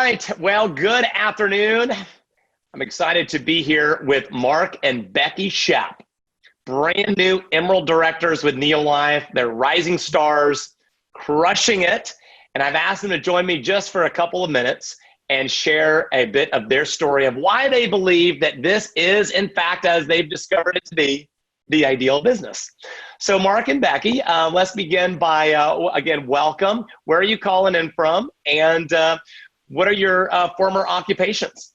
right. Well, good afternoon. I'm excited to be here with Mark and Becky Schoepp, brand new Emerald directors with Neolife. They're rising stars, crushing it. And I've asked them to join me just for a couple of minutes and share a bit of their story of why they believe that this is, in fact, as they've discovered it to be, the ideal business. So Mark and Becky, let's begin by, again, welcome. Where are you calling in from? And what are your former occupations?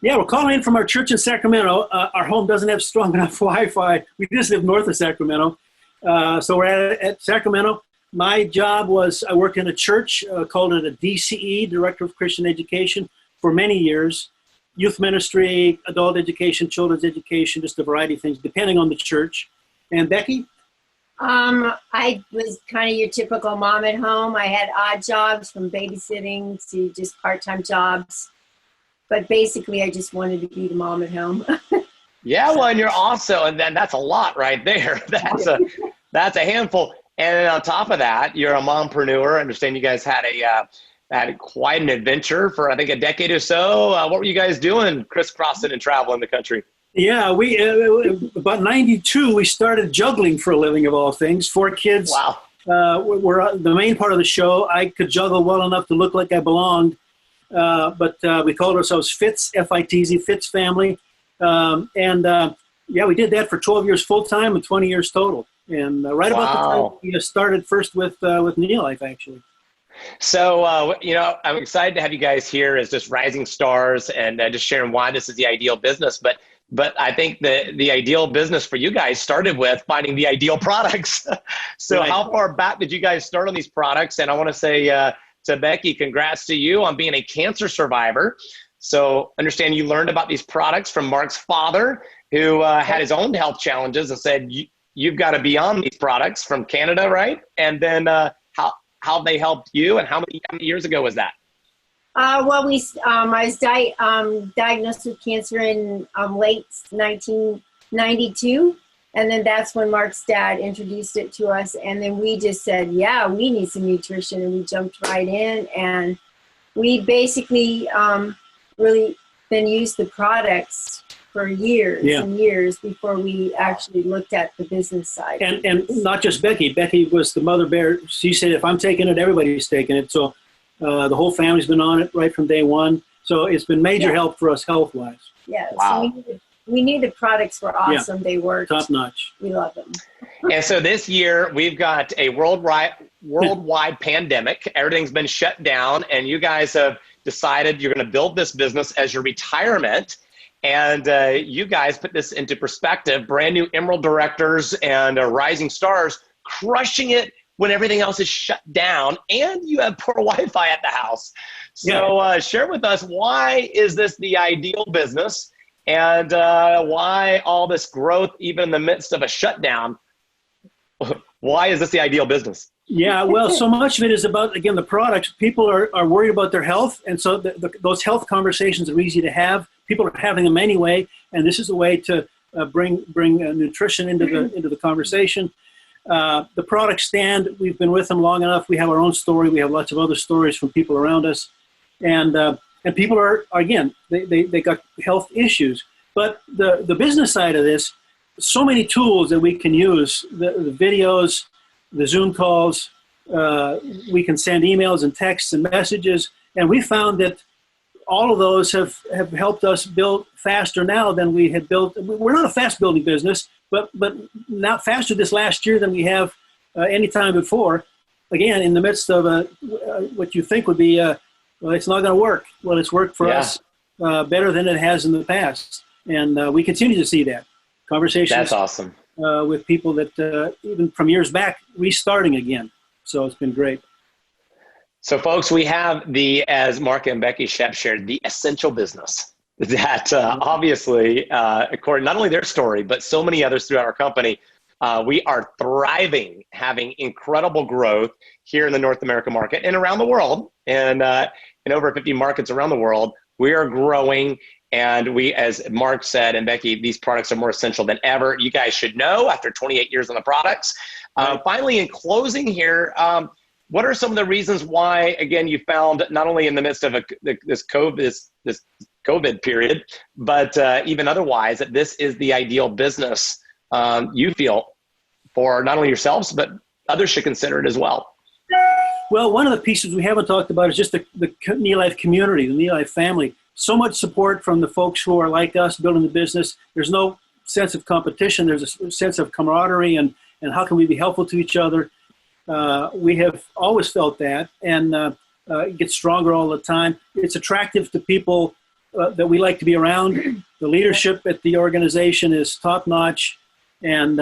Yeah, we're calling in from our church in Sacramento. Our home doesn't have strong enough Wi-Fi. We just live north of Sacramento. So we're at Sacramento. My job was, I worked in a church, called it a DCE, Director of Christian Education, for many years. Youth ministry, adult education, children's education, just a variety of things, depending on the church. And Becky? I was kind of your typical mom at home. I had odd jobs from babysitting to just part-time jobs. But basically, I just wanted to be the mom at home. Yeah, well, and you're also, and then that's a lot right there. That's a handful. And on top of that, you're a mompreneur. I understand you guys had quite an adventure for, I think, a decade or so. What were you guys doing, crisscrossing and traveling the country? Yeah, we about 92, we started juggling for a living, of all things. 4 kids. Wow. We're the main part of the show. I could juggle well enough to look like I belonged. But we called ourselves Fitz, F-I-T-Z, Fitz Family. Yeah, we did that for 12 years full-time and 20 years total. And right about the time we started first with Neolife, actually. So, I'm excited to have you guys here as just rising stars and just sharing why this is the ideal business. But I think the ideal business for you guys started with finding the ideal products. So right. How far back did you guys start on these products? And I want to say to Becky, congrats to you on being a cancer survivor. So understand you learned about these products from Mark's father, who had his own health challenges and said, you've got to be on these products from Canada, right? And then how they helped you, and how many years ago was that? I was diagnosed with cancer in late 1992. And then that's when Mark's dad introduced it to us. And then we just said, yeah, we need some nutrition. And we jumped right in. And we basically really then used the products for years and years before we actually looked at the business side. And not just Becky. Becky was the mother bear. She said, if I'm taking it, everybody's taking it. So the whole family's been on it right from day one. So it's been major help for us health-wise. Yeah. Wow. So we knew the products were awesome. They worked. Top notch. We love them. And so this year we've got a worldwide pandemic. Everything's been shut down, and you guys have decided you're going to build this business as your retirement. And you guys put this into perspective, brand new Emerald directors and rising stars, crushing it when everything else is shut down, and you have poor Wi-Fi at the house. So share with us, why is this the ideal business? And why all this growth, even in the midst of a shutdown? Why is this the ideal business? Yeah, well, so much of it is about, again, the products. People are worried about their health, and so those health conversations are easy to have. People are having them anyway, and this is a way to bring nutrition into the conversation. The products stand. We've been with them long enough. We have our own story. We have lots of other stories from people around us, and people are, again, they got health issues. But the business side of this, so many tools that we can use, the videos, the Zoom calls, we can send emails and texts and messages. And we found that all of those have helped us build faster now than we had built. We're not a fast building business, but not faster this last year than we have any time before. Again, in the midst of what you think would be well, it's not going to work. Well, it's worked for us better than it has in the past. And we continue to see that. Conversations. That's awesome. With people that even from years back, restarting again. So it's been great. So folks, we have as Mark and Becky Schoepp shared, the essential business that obviously, according not only their story, but so many others throughout our company, we are thriving, having incredible growth here in the North American market and around the world. And in over 50 markets around the world, we are growing. And we, as Mark said, and Becky, these products are more essential than ever. You guys should know after 28 years on the products. Finally, in closing here, what are some of the reasons why, again, you found not only in the midst of this COVID period, but even otherwise, that this is the ideal business you feel for not only yourselves, but others should consider it as well? Well, one of the pieces we haven't talked about is just the Neolife community, the Neolife family. So much support from the folks who are like us building the business. There's no sense of competition. There's a sense of camaraderie and how can we be helpful to each other. We have always felt that, and it gets stronger all the time. It's attractive to people that we like to be around. The leadership at the organization is top notch, and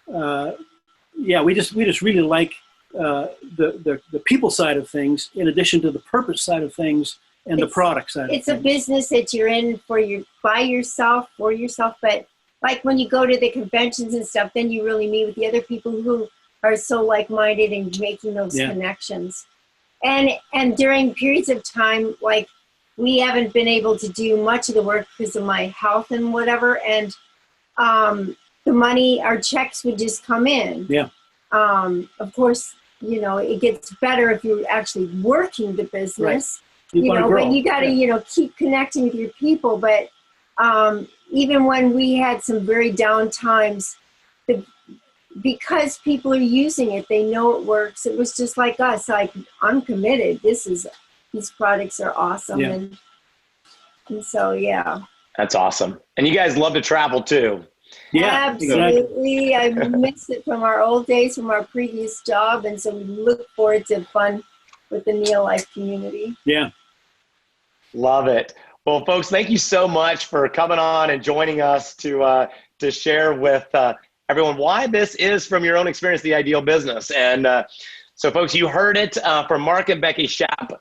we just really like the people side of things, in addition to the purpose side of things and the product side. It's a business that you're in by yourself, for yourself, but like when you go to the conventions and stuff, then you really meet with the other people who are so like-minded and making those connections. And during periods of time, like we haven't been able to do much of the work because of my health and whatever, and the money, our checks would just come in. Yeah. Of course, it gets better if you're actually working the business. Right. But you got to, keep connecting with your people. But even when we had some very down times, because people are using it, they know it works. It was just like us. Like, I'm committed. These products are awesome. Yeah. And so, yeah. That's awesome. And you guys love to travel too. Yeah, absolutely. I miss it from our old days, from our previous job. And so we look forward to fun with the Neolife community. Yeah. Love it. Well, folks, thank you so much for coming on and joining us to share with everyone why this is, from your own experience, the ideal business. And so, folks, you heard it from Mark and Becky Schoepp.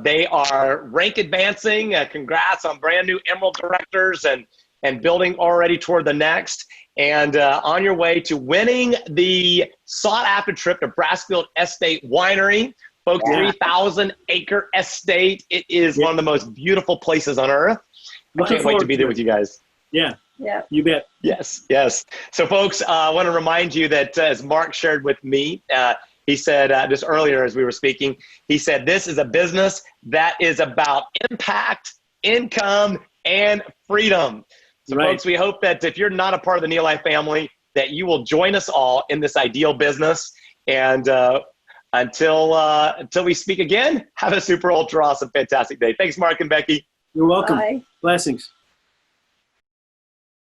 They are rank advancing. Congrats on brand new Emerald directors and building already toward the next. And on your way to winning the sought-after trip to Brassfield Estate Winery. Folks, 3,000-acre estate. It is one of the most beautiful places on earth. I can't wait to be there with you guys. Yeah. Yeah. You bet. Yes. So, folks, I want to remind you that as Mark shared with me, he said just earlier as we were speaking, he said this is a business that is about impact, income, and freedom. So, folks, we hope that if you're not a part of the Neolife family, that you will join us all in this ideal business. And until we speak again, have a super ultra awesome, fantastic day. Thanks, Mark and Becky. You're welcome. Bye. Blessings.